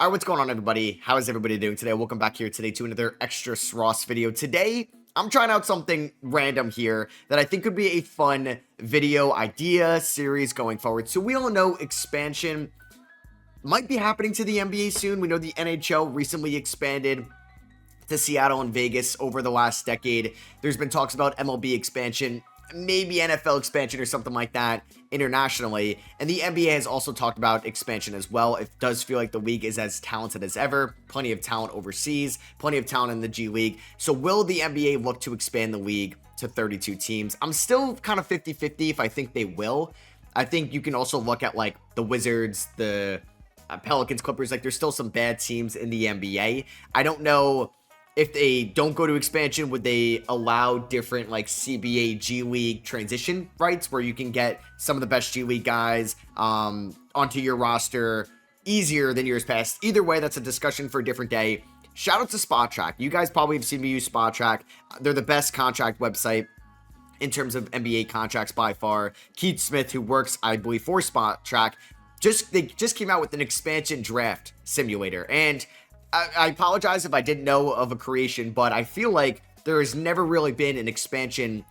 All right, what's going on, everybody? How is everybody doing today? Welcome back here today to another extra SROS video. Today, I'm trying out something random here that I think could be a fun video idea series going forward. So we all know expansion might be happening to the NBA soon. We know the NHL recently expanded to Seattle and Vegas over the last decade. There's been talks about MLB expansion, maybe NFL expansion or something like that internationally. And the NBA has also talked about expansion as well. It does feel like the league is as talented as ever. Plenty of talent overseas, plenty of talent in the G League. So will the NBA look to expand the league to 32 teams? I'm still kind of 50-50 if I think they will. I think you can also look at like the Wizards, the Pelicans, Clippers. Like there's still some bad teams in the NBA. I don't know if they don't go to expansion, would they allow different like CBA G League transition rights where you can get some of the best G League guys onto your roster easier than years past? Either way, that's a discussion for a different day. Shout out to Spotrac. You guys probably have seen me use Spotrac. They're the best contract website in terms of NBA contracts by far. Keith Smith, who works, I believe, for Spotrac, they just came out with an expansion draft simulator. And I apologize if I didn't know of a creation, but I feel like there has never really been an expansion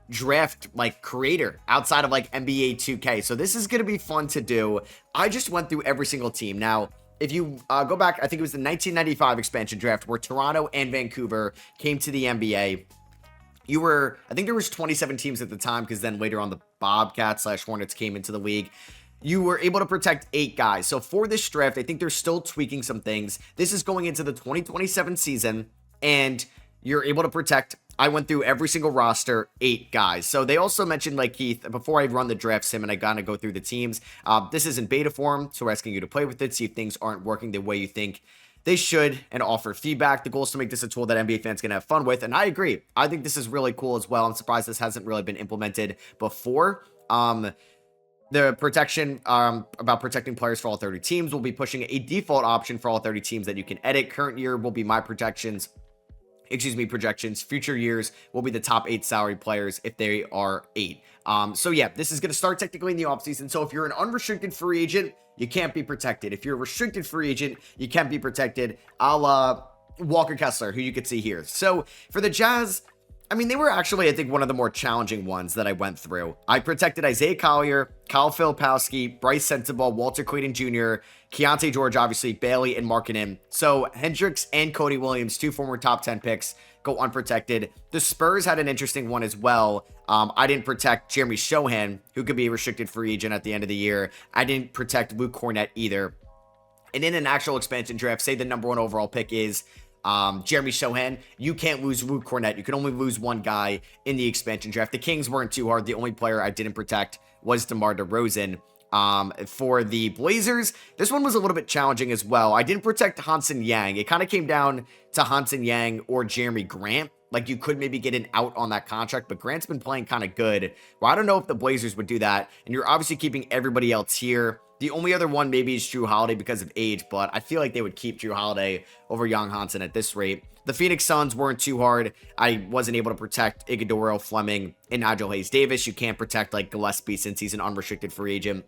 draft like creator outside of like NBA 2K. So this is going to be fun to do. I just went through every single team. Now, if you go back, I think it was the 1995 expansion draft where Toronto and Vancouver came to the NBA. I think there was 27 teams at the time, because then later on the Bobcats/Hornets came into the league. You were able to protect 8 guys. So for this draft, I think they're still tweaking some things. This is going into the 2027 season, and you're able to protect, I went through every single roster, 8 guys. So they also mentioned, like Keith, before I run the draft sim and I gotta go through the teams, this is in beta form, so we're asking you to play with it, see if things aren't working the way you think they should, and offer feedback. The goal is to make this a tool that NBA fans can have fun with, and I agree. I think this is really cool as well. I'm surprised this hasn't really been implemented before. The protection about protecting players for all 30 teams will be pushing a default option for all 30 teams that you can edit. Current year will be my projections. Future years will be the top 8 salary players if they are 8. So yeah, this is going to start technically in the offseason. So if you're an unrestricted free agent, you can't be protected. If you're a restricted free agent, you can't be protected. A la Walker Kessler, who you could see here. So for the Jazz, I mean, they were actually, I think, one of the more challenging ones that I went through. I protected Isaiah Collier, Kyle Filipowski, Bryce Sensabaugh, Walter Clayton Jr., Keontae George, obviously, Bailey, and Markkanen. So Hendricks and Cody Williams, 2 former top 10 picks, go unprotected. The Spurs had an interesting one as well. I didn't protect Jeremy Shohan, who could be a restricted free agent at the end of the year. I didn't protect Luke Cornett either. And in an actual expansion draft, say the number 1 overall pick is Jeremy Shohan, you can't lose Luke Cornett. You can only lose one guy in the expansion draft. The Kings weren't too hard. The only player I didn't protect was DeMar DeRozan. For the Blazers, this one was a little bit challenging as well. I didn't protect Hansen Yang. It kind of came down to Hansen Yang or Jeremy Grant. Like, you could maybe get an out on that contract, but Grant's been playing kind of good. Well, I don't know if the Blazers would do that. And you're obviously keeping everybody else here. The only other one maybe is Drew Holiday because of age, but I feel like they would keep Drew Holiday over Young Hansen at this rate. The Phoenix Suns weren't too hard. I wasn't able to protect Iguodala, Fleming, and Nigel Hayes-Davis. You can't protect like Gillespie since he's an unrestricted free agent,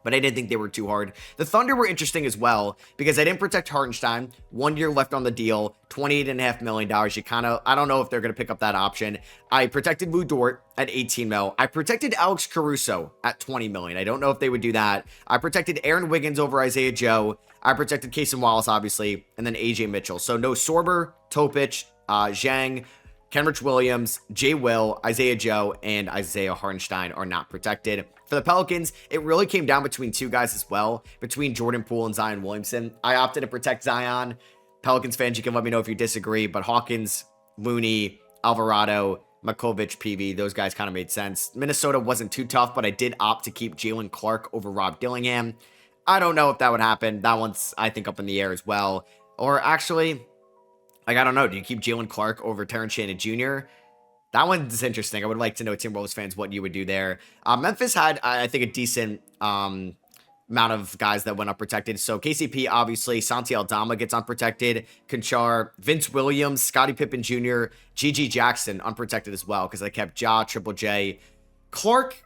but I didn't think they were too hard. The Thunder were interesting as well because I didn't protect Hartenstein. 1 year left on the deal, $28.5 million. I don't know if they're going to pick up that option. I protected Lou Dort at 18 mil. I protected Alex Caruso at 20 million. I don't know if they would do that. I protected Aaron Wiggins over Isaiah Joe. I protected Cason Wallace, obviously, and then AJ Mitchell. So no Sorber, Topic, Zhang, Kenrich Williams, Jay Will, Isaiah Joe, and Isaiah Hartenstein are not protected. For the Pelicans, it really came down between 2 guys as well, between Jordan Poole and Zion Williamson. I opted to protect Zion. Pelicans fans, you can let me know if you disagree, but Hawkins, Looney, Alvarado, Makovic, PV, those guys kind of made sense. Minnesota wasn't too tough, but I did opt to keep Jalen Clark over Rob Dillingham. I don't know if that would happen. That one's, I think, up in the air as well. Or actually, like, I don't know. Do you keep Jalen Clark over Terrence Shannon Jr.? That one's interesting. I would like to know, Timberwolves fans, what you would do there. Memphis had, I think, a decent amount of guys that went unprotected. So KCP, obviously, Santi Aldama gets unprotected. Conchar, Vince Williams, Scottie Pippen Jr., Gigi Jackson unprotected as well because I kept Ja, Triple J. Clark,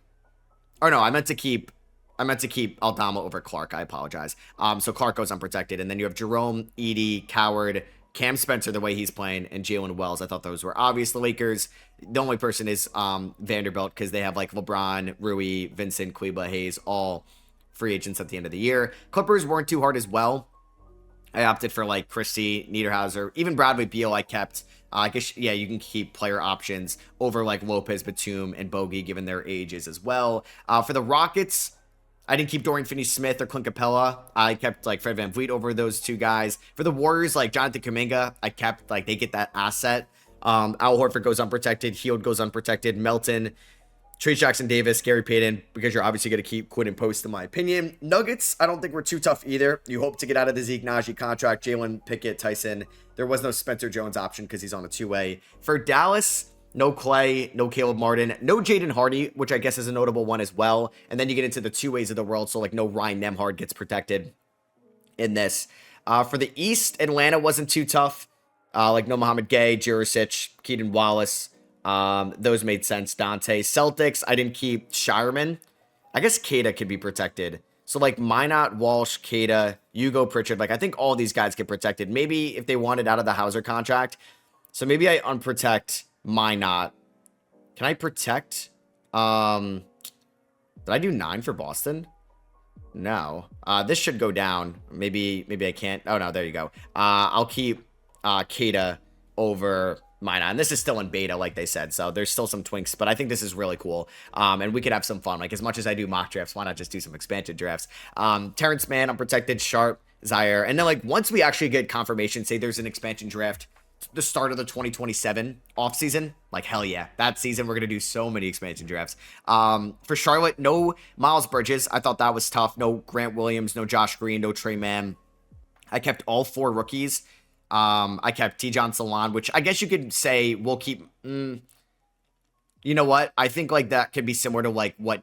or no, I meant to keep I meant to keep Aldama over Clark. I apologize. So Clark goes unprotected. And then you have Jerome, Edie, Coward, Cam Spencer, the way he's playing, and Jalen Wells. I thought those were obvious. The Lakers, the only person is Vanderbilt, because they have like LeBron, Rui, Vincent, Kleba, Hayes, all free agents at the end of the year. Clippers weren't too hard as well. I opted for like Christie, Niederhauser, even Bradley Beal I kept. I guess, yeah, you can keep player options over like Lopez, Batum, and Bogey, given their ages as well. For the Rockets, I didn't keep Dorian Finney-Smith or Clint Capella. I kept like Fred VanVleet over those two guys. For the Warriors, like Jonathan Kuminga, I kept like they get that asset. Al Horford goes unprotected. Hield goes unprotected. Melton, Trey Jackson-Davis, Gary Payton, because you're obviously going to keep Quinn and Post, in my opinion. Nuggets, I don't think we're too tough either. You hope to get out of the Zeke Naji contract. Jalen, Pickett, Tyson. There was no Spencer Jones option because he's on a two-way. For Dallas, no Clay, no Caleb Martin, no Jaden Hardy, which I guess is a notable one as well. And then you get into the two ways of the world, so like no Ryan Nembhard gets protected in this. For the East, Atlanta wasn't too tough. Like no Mohamed Gay, Jurisic, Keaton Wallace. Those made sense. Dante. Celtics, I didn't keep Shireman. I guess Kada could be protected. So like Minot, Walsh, Kada, Hugo, Pritchard. Like I think all these guys get protected. Maybe if they wanted out of the Hauser contract. So maybe I unprotect Minot. Can I protect? Did I do 9 for Boston? No. This should go down. Maybe I can't. Oh no, there you go. I'll keep Kada over Minot. And this is still in beta, like they said, so there's still some twinks, but I think this is really cool. And we could have some fun. Like, as much as I do mock drafts, why not just do some expansion drafts? Terrence Mann, unprotected, Sharp, Zaire. And then, like, once we actually get confirmation, say there's an expansion draft, the start of the 2027 offseason, like, hell yeah. That season, we're going to do so many expansion drafts. For Charlotte, no Miles Bridges. I thought that was tough. No Grant Williams, no Josh Green, no Trey Mann. I kept all 4 rookies. I kept Tijon Salon, which I guess you could say we'll keep. You know what? I think like that could be similar to like what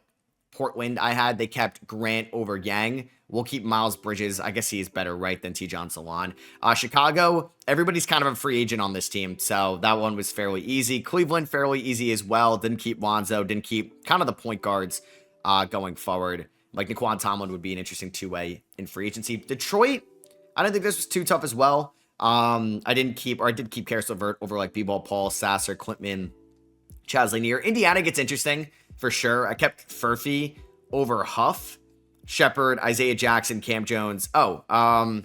Portland I had. They kept Grant over Yang. We'll keep Miles Bridges. I guess he is better, right, than Tijon Salon. Chicago, everybody's kind of a free agent on this team, so that one was fairly easy. Cleveland, fairly easy as well. Didn't keep Lonzo. Didn't keep kind of the point guards going forward. Like Naquan Tomlin would be an interesting two-way in free agency. Detroit, I don't think this was too tough as well. I did keep Karis LeVert over like B-Ball Paul, Sasser, Klintman, Chaz Lanier. Indiana gets interesting for sure. I kept Furphy over Huff, Shepard, Isaiah Jackson, Cam Jones. I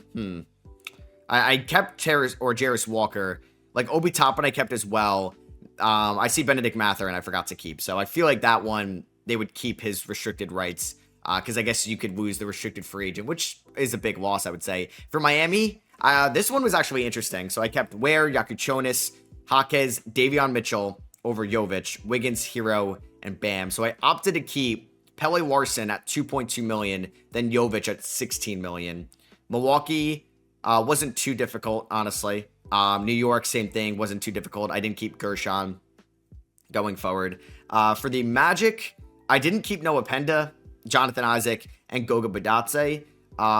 kept Jarris Walker. Like Obi Toppin I kept as well. I see Benedict Mather and I forgot to keep. So I feel like that one, they would keep his restricted rights. Because I guess you could lose the restricted free agent, which is a big loss, I would say. For Miami, this one was actually interesting. So I kept Ware, Yakuchonis, Jaquez, Davion Mitchell over Jovic, Wiggins, Hero, and Bam. So I opted to keep Pele Larson at $2.2 million, then Jovic at $16 million. Milwaukee wasn't too difficult, honestly. New York, same thing, wasn't too difficult. I didn't keep Gershon going forward. For the Magic, I didn't keep Noah Penda, Jonathan Isaac, and Goga Badatse.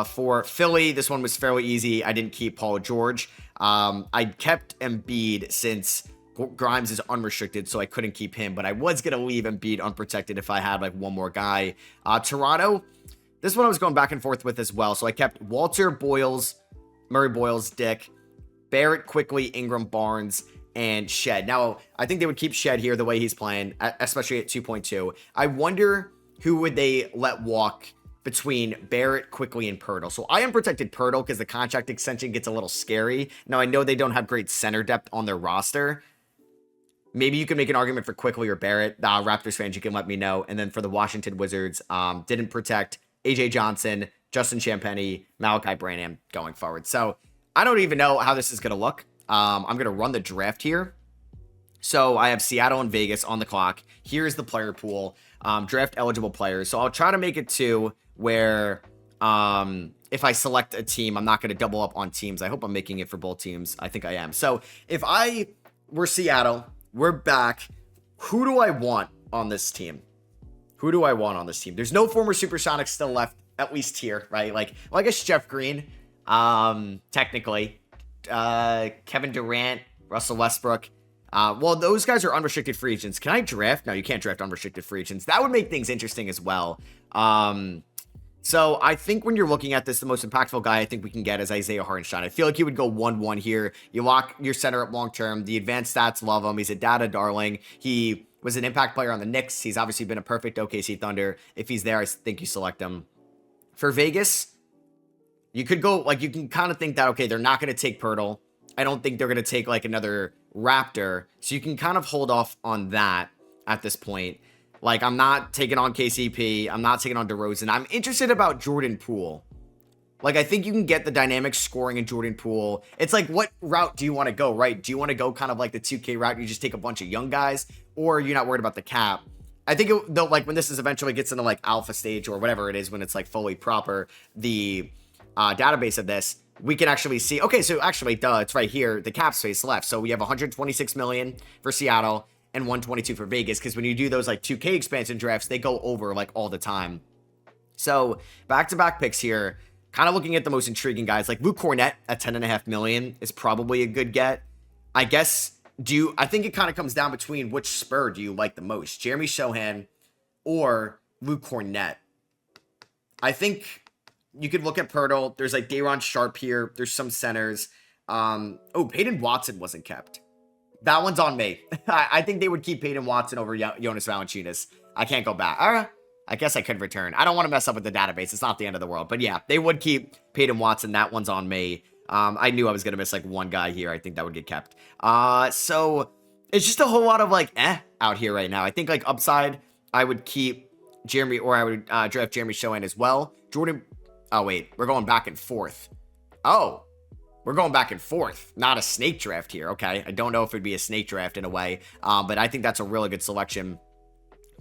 For Philly, this one was fairly easy. I didn't keep Paul George. I kept Embiid since Grimes is unrestricted, so I couldn't keep him, but I was going to leave Embiid unprotected if I had like one more guy. Toronto, this one I was going back and forth with as well. So I kept Walter, Boyles, Murray Boyles, Dick, Barrett, Quickly, Ingram, Barnes, and Shed. Now, I think they would keep Shed here the way he's playing, especially at 2.2. I wonder who would they let walk between Barrett, Quickly, and Pirtle. So I unprotected Pirtle because the contract extension gets a little scary. Now, I know they don't have great center depth on their roster. Maybe you can make an argument for Quickly or Barrett. Raptors fans, you can let me know. And then for the Washington Wizards, didn't protect AJ Johnson, Justin Champagnie, Malachi Branham going forward. So I don't even know how this is going to look. I'm going to run the draft here. So I have Seattle and Vegas on the clock. Here's the player pool, draft eligible players. So I'll try to make it to where if I select a team, I'm not going to double up on teams. I hope I'm making it for both teams. I think I am. So if I were Seattle, we're back. Who do I want on this team? Who do I want on this team? There's no former Supersonics still left, at least here, right? Like, well, I guess Jeff Green, technically. Kevin Durant, Russell Westbrook. Well, those guys are unrestricted free agents. Can I draft? No, you can't draft unrestricted free agents. That would make things interesting as well. So I think when you're looking at this, the most impactful guy I think we can get is Isaiah Hartenstein. I feel like he would go 1-1 here. You lock your center up long term. The advanced stats love him. He's a data darling. He was an impact player on the Knicks. He's obviously been a perfect OKC Thunder. If he's there, I think you select him. For Vegas, you could go, like, you can kind of think that, okay, they're not going to take Pirtle. I don't think they're going to take, like, another Raptor. So you can kind of hold off on that at this point. Like, I'm not taking on KCP. I'm not taking on DeRozan. I'm interested about Jordan Poole. Like, I think you can get the dynamic scoring in Jordan Poole. It's like, what route do you want to go, right? Do you want to go kind of like the 2K route? You just take a bunch of young guys, or you're not worried about the cap? I think, though, like, when this is eventually gets into, like, alpha stage or whatever it is, when it's, like, fully proper, the database of this, we can actually see, okay, so actually, it's right here, the cap space left. So we have 126 million for Seattle and 122 for Vegas, because when you do those, like, 2K expansion drafts, they go over, like, all the time. So back-to-back picks here, kind of looking at the most intriguing guys, like Luke Cornett at 10.5 million is probably a good get. I guess, I think it kind of comes down between which Spur do you like the most, Jeremy Sohan or Luke Cornett. I think you could look at Pirtle. There's like Day'Ron Sharpe here. There's some centers. Peyton Watson wasn't kept. That one's on me. I think they would keep Peyton Watson over Jonas Valanciunas. I can't go back. All right. I guess I could return. I don't want to mess up with the database. It's not the end of the world. But yeah, they would keep Peyton Watson. That one's on me. I knew I was going to miss like one guy here. I think that would get kept. So it's just a whole lot of like out here right now. I think like upside, I would keep Jeremy, or I would draft Jeremy Sohan as well. Jordan. Oh, wait. We're going back and forth. Oh. We're going back and forth, not a snake draft here, okay? I don't know if it'd be a snake draft in a way, but I think that's a really good selection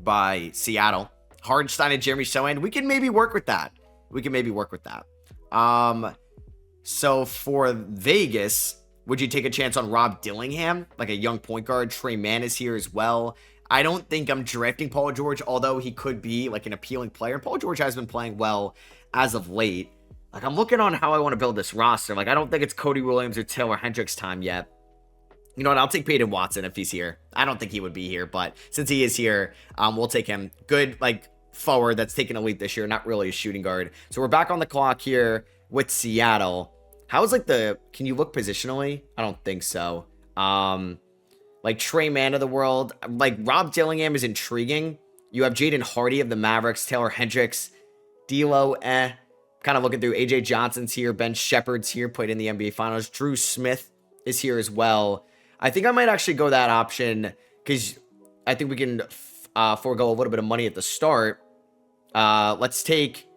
by Seattle. Hardenstein and Jeremy Sohan, we can maybe work with that. So for Vegas, would you take a chance on Rob Dillingham, like a young point guard? Trey Mann is here as well. I don't think I'm drafting Paul George, although he could be like an appealing player. Paul George has been playing well as of late. Like, I'm looking on how I want to build this roster. Like, I don't think it's Cody Williams or Taylor Hendricks time yet. You know what? I'll take Peyton Watson if he's here. I don't think he would be here, but since he is here, we'll take him. Good, like, forward that's taken a leap this year. Not really a shooting guard. So we're back on the clock here with Seattle. How's, like, can you look positionally? I don't think so. Like, Trey Mann of the world. Like, Rob Dillingham is intriguing. You have Jaden Hardy of the Mavericks. Taylor Hendricks. D'Lo, Kind of looking through. AJ Johnson's here. Ben Shepherd's here. Played in the NBA Finals. Drew Smith is here as well. I think I might actually go that option because I think we can forego a little bit of money at the start. Let's take...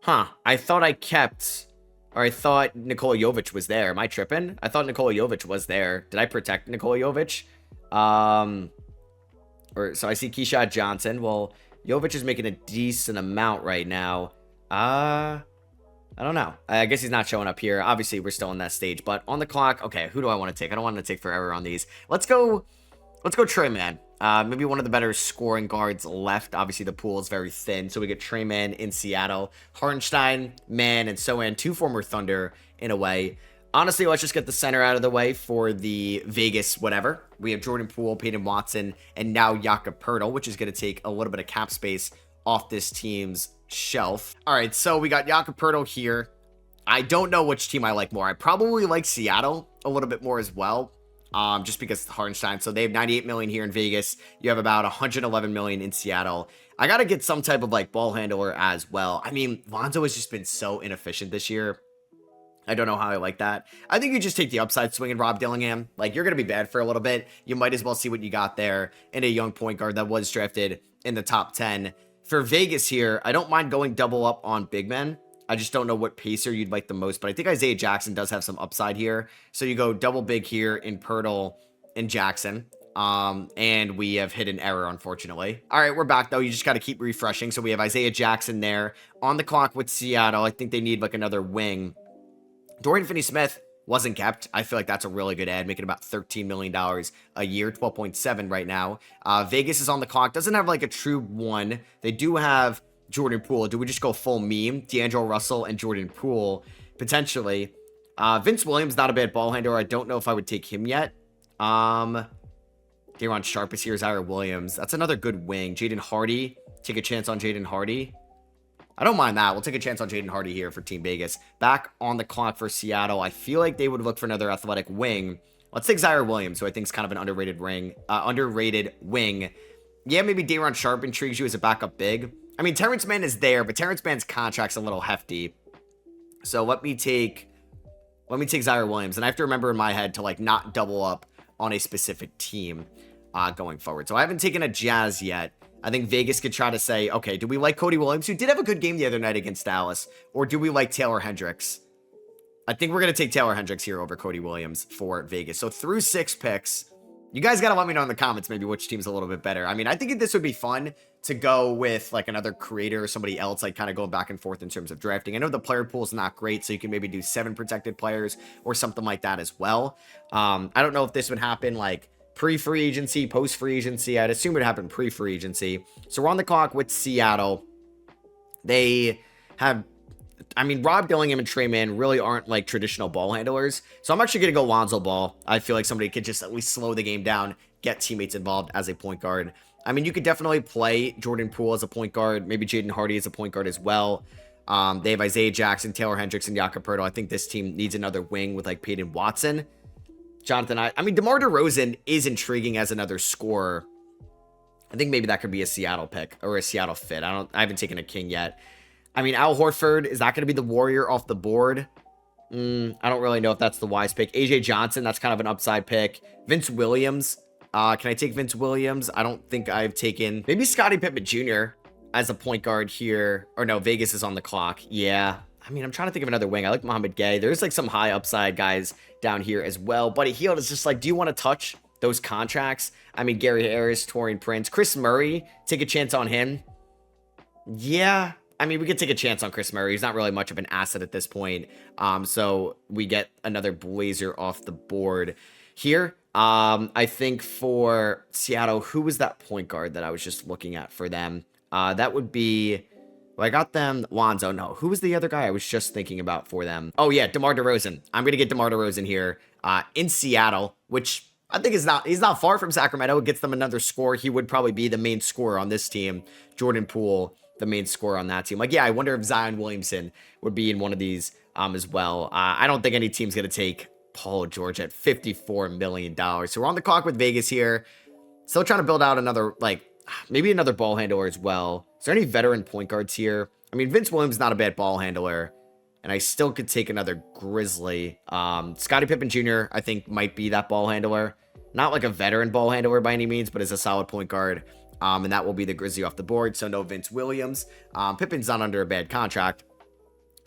I thought I kept... Or I thought Nikola Jovic was there. Am I tripping? I thought Nikola Jovic was there. Did I protect Nikola Jovic? So I see Keyshawn Johnson. Well, Jovic is making a decent amount right now. I don't know. I guess he's not showing up here. Obviously, we're still in that stage. But on the clock, okay, who do I want to take? I don't want to take forever on these. Let's go Trey Mann. Maybe one of the better scoring guards left. Obviously, the pool is very thin. So we get Trey Mann in Seattle. Hartenstein, Mann, and Sohan, two former Thunder in a way. Honestly, let's just get the center out of the way for the Vegas whatever. We have Jordan Poole, Peyton Watson, and now Jakob Poeltl, which is going to take a little bit of cap space off this team's shelf. All right, so we got Jakob Poeltl here. I don't know which team I like more. I probably like Seattle a little bit more as well, just because Hartenstein. So they have 98 million here in Vegas. You have about 111 million in Seattle. I got to get some type of like ball handler as well. I mean, Lonzo has just been so inefficient this year. I don't know how I like that. I think you just take the upside swing and Rob Dillingham. Like, you're going to be bad for a little bit. You might as well see what you got there in a young point guard that was drafted in the top 10. For Vegas here, I don't mind going double up on big men. I just don't know what pacer you'd like the most, but I think Isaiah Jackson does have some upside here. So you go double big here in Poeltl and Jackson. And we have hit an error, unfortunately. All right, we're back, though. You just got to keep refreshing. So we have Isaiah Jackson there. On the clock with Seattle, I think they need like another wing. Dorian Finney-Smith wasn't kept. I feel like that's a really good ad, making about $13 million a year, 12.7 right now. Vegas is on the clock. Doesn't have like a true one. They do have Jordan Poole. Do we just go full meme? D'Angelo Russell and Jordan Poole, potentially. Vince Williams, not a bad ball handler. I don't know if I would take him yet. Day'Ron Sharpe is here. Zaire Williams. That's another good wing. Jaden Hardy. Take a chance on Jaden Hardy. I don't mind that. We'll take a chance on Jaden Hardy here for Team Vegas. Back on the clock for Seattle. I feel like they would look for another athletic wing. Let's take Zaire Williams, who I think is kind of an underrated wing. Yeah, maybe Dayron Sharp intrigues you as a backup big. I mean, Terrence Mann is there, but Terrence Mann's contract's a little hefty. So let me take Zaire Williams. And I have to remember in my head to like not double up on a specific team going forward. So I haven't taken a Jazz yet. I think Vegas could try to say, okay, do we like Cody Williams, who did have a good game the other night against Dallas, or do we like Taylor Hendricks? I think we're going to take Taylor Hendricks here over Cody Williams for Vegas. So through 6 picks, you guys got to let me know in the comments maybe which team's a little bit better. I mean, I think this would be fun to go with like another creator or somebody else, like kind of going back and forth in terms of drafting. I know the player pool is not great, so you can maybe do 7 protected players or something like that as well. I don't know if this would happen like pre-free agency, post-free agency. I'd assume it would happen pre-free agency. So we're on the clock with Seattle. They have, I mean, Rob Dillingham and Trey Mann really aren't like traditional ball handlers. So I'm actually going to go Lonzo Ball. I feel like somebody could just at least slow the game down, get teammates involved as a point guard. I mean, you could definitely play Jordan Poole as a point guard, maybe Jaden Hardy as a point guard as well. They have Isaiah Jackson, Taylor Hendricks, and Jakob Poeltl. I think this team needs another wing with like Peyton Watson. Jonathan, I mean, DeMar DeRozan is intriguing as another scorer. I think maybe that could be a Seattle pick or a Seattle fit. I haven't taken a king yet. I mean, Al Horford, is that going to be the Warrior off the board? I don't really know if that's the wise pick. AJ Johnson, that's kind of an upside pick. Vince Williams. Can I take Vince Williams? I don't think I've taken... Maybe Scottie Pippen Jr. as a point guard here. Or no, Vegas is on the clock. Yeah. I mean, I'm trying to think of another wing. I like Mohamed Gay. There's like some high upside guys down here as well. Buddy Hield is just like, do you want to touch those contracts? I mean, Gary Harris, Taurean Prince, Chris Murray, take a chance on him. Yeah. I mean, we could take a chance on Chris Murray. He's not really much of an asset at this point. So we get another Blazer off the board here. I think for Seattle, who was that point guard that I was just looking at for them? That would be... Well, I got them Lonzo. No, who was the other guy I was just thinking about for them? Oh, yeah, DeMar DeRozan. I'm going to get DeMar DeRozan here in Seattle, which I think he's not far from Sacramento. It gets them another score. He would probably be the main scorer on this team. Jordan Poole, the main scorer on that team. Like, yeah, I wonder if Zion Williamson would be in one of these as well. I don't think any team's going to take Paul George at $54 million. So we're on the clock with Vegas here. Still trying to build out another, like, maybe another ball handler as well. Is there any veteran point guards here? I mean, Vince Williams is not a bad ball handler, and I still could take another Grizzly. Scottie Pippen Jr., I think, might be that ball handler. Not like a veteran ball handler by any means, but is a solid point guard. And that will be the Grizzly off the board, so no Vince Williams. Pippen's not under a bad contract.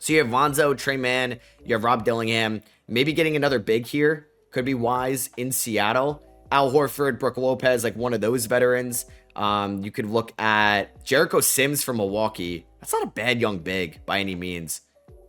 So you have Lonzo, Trey Mann, you have Rob Dillingham. Maybe getting another big here could be wise in Seattle. Al Horford, Brook Lopez, like one of those veterans. You could look at Jericho Sims from Milwaukee. That's not a bad young big by any means.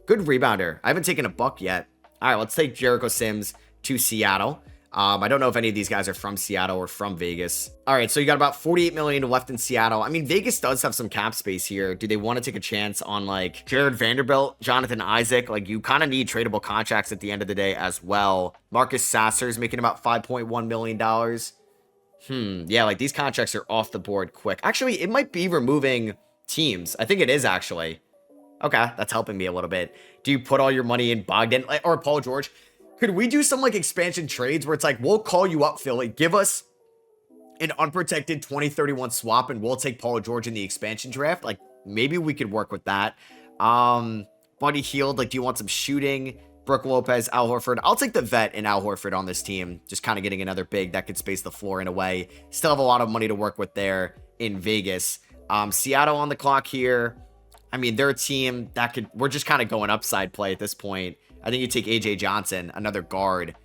Good rebounder. I haven't taken a buck yet. All right, let's take Jericho Sims to Seattle. I don't know if any of these guys are from Seattle or from Vegas. All right, so you got about $48 million left in Seattle. I mean, Vegas does have some cap space here. Do they want to take a chance on like Jared Vanderbilt, Jonathan Isaac? Like, you kind of need tradable contracts at the end of the day as well. Marcus Sasser's making about $5.1 million. Yeah, like these contracts are off the board quick. Actually, it might be removing teams. I think it is actually. Okay, that's helping me a little bit. Do you put all your money in Bogdan or Paul George? Could we do some like expansion trades where it's like, we'll call you up, Philly, give us an unprotected 2031 swap and we'll take Paul George in the expansion draft? Like, maybe we could work with that. Buddy Hield, like, do you want some shooting? Brook Lopez, Al Horford. I'll take the vet and Al Horford on this team. Just kind of getting another big that could space the floor in a way. Still have a lot of money to work with there in Vegas. Seattle on the clock here. I mean, they're a team that could, we're just kind of going upside play at this point. I think you take AJ Johnson, another guard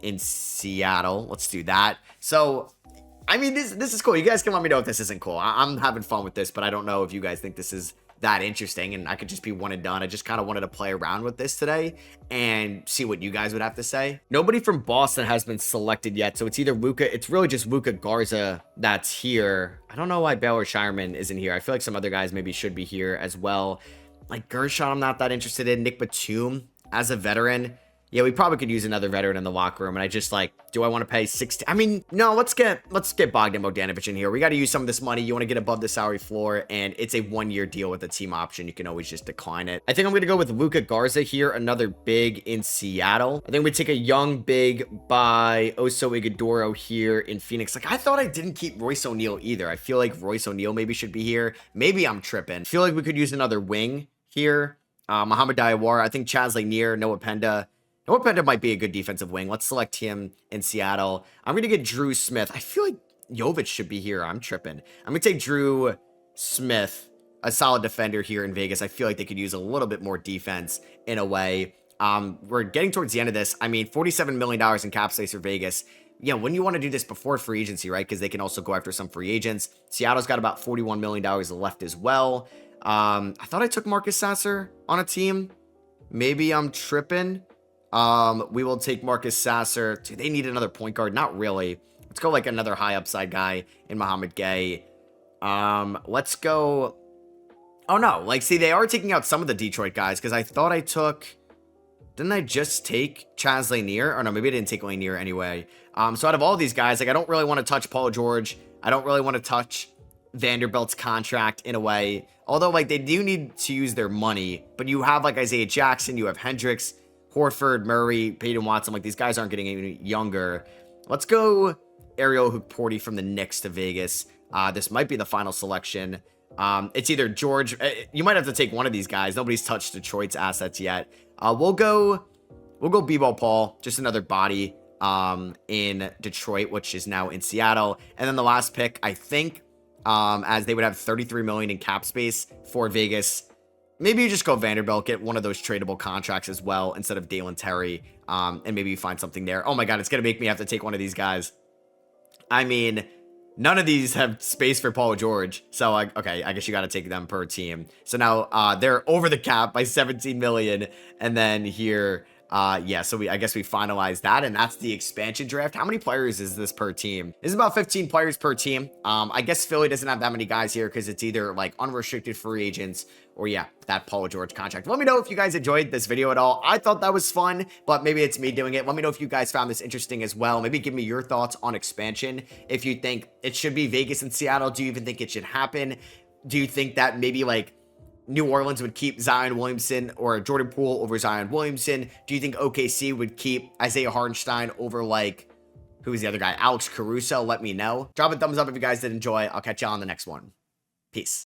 in Seattle. Let's do that. So, I mean, this is cool. You guys can let me know if this isn't cool. I'm having fun with this, but I don't know if you guys think this is that interesting and I could just be one and done. I just kind of wanted to play around with this today and see what you guys would have to say. Nobody from Boston has been selected yet, so it's either Luka. It's really just Luka Garza that's here. I don't know why Baylor Shireman isn't here. I feel like some other guys maybe should be here as well. Like Gershon, I'm not that interested in. Nick Batum as a veteran. Yeah, we probably could use another veteran in the locker room, and I just like, do I want to pay 60? I mean, no, let's get Bogdan Bogdanovic in here. We got to use some of this money. You want to get above the salary floor, and it's a 1-year deal with a team option. You can always just decline it. I think I'm going to go with Luka Garza here, another big in Seattle. I think we take a young big by Oso Ighodaro here in Phoenix. Like, I thought I didn't keep Royce O'Neal either. I feel like Royce O'Neal maybe should be here. Maybe I'm tripping. I feel like we could use another wing here. Muhammad Diawara. I think Chaz Lanier, Noah Penda. Noah Penda might be a good defensive wing. Let's select him in Seattle. I'm going to get Drew Smith. I feel like Jovic should be here. I'm tripping. I'm going to take Drew Smith, a solid defender here in Vegas. I feel like they could use a little bit more defense in a way. We're getting towards the end of this. I mean, $47 million in cap space for Vegas. Yeah, when you want to do this before free agency, right? Because they can also go after some free agents. Seattle's got about $41 million left as well. I thought I took Marcus Sasser on a team. Maybe I'm tripping. We will take Marcus Sasser. Do they need another point guard? Not really. Let's go like another high upside guy in Muhammad Gay. Let's go. Oh no, like see, they are taking out some of the Detroit guys because I thought I took. Didn't I just take Chaz Lanier? Or no, maybe I didn't take Lanier anyway. So out of all these guys, like I don't really want to touch Paul George. I don't really want to touch Vanderbilt's contract in a way. Although like they do need to use their money, but you have like Isaiah Jackson, you have Hendricks, Horford, Murray, Peyton Watson. Like, these guys aren't getting any younger. Let's go Ariel Hukporti from the Knicks to Vegas. This might be the final selection. It's either George. You might have to take one of these guys. Nobody's touched Detroit's assets yet. We'll go B-Ball Paul. Just another body in Detroit, which is now in Seattle. And then the last pick, I think, as they would have $33 million in cap space for Vegas. Maybe you just go Vanderbilt, get one of those tradable contracts as well instead of Dalen Terry, and maybe you find something there. Oh my God, it's going to make me have to take one of these guys. I mean, none of these have space for Paul George. So, okay, I guess you got to take them per team. So now they're over the cap by $17 million. And then here, yeah, so I guess we finalized that, and that's the expansion draft. How many players is this per team? This is about 15 players per team. I guess Philly doesn't have that many guys here because it's either like unrestricted free agents or yeah, that Paul George contract. Let me know if you guys enjoyed this video at all. I thought that was fun, but maybe it's me doing it. Let me know if you guys found this interesting as well. Maybe give me your thoughts on expansion. If you think it should be Vegas and Seattle, do you even think it should happen? Do you think that maybe like New Orleans would keep Zion Williamson or Jordan Poole over Zion Williamson? Do you think OKC would keep Isaiah Hartenstein over like, who's the other guy? Alex Caruso? Let me know. Drop a thumbs up if you guys did enjoy. I'll catch you on the next one. Peace.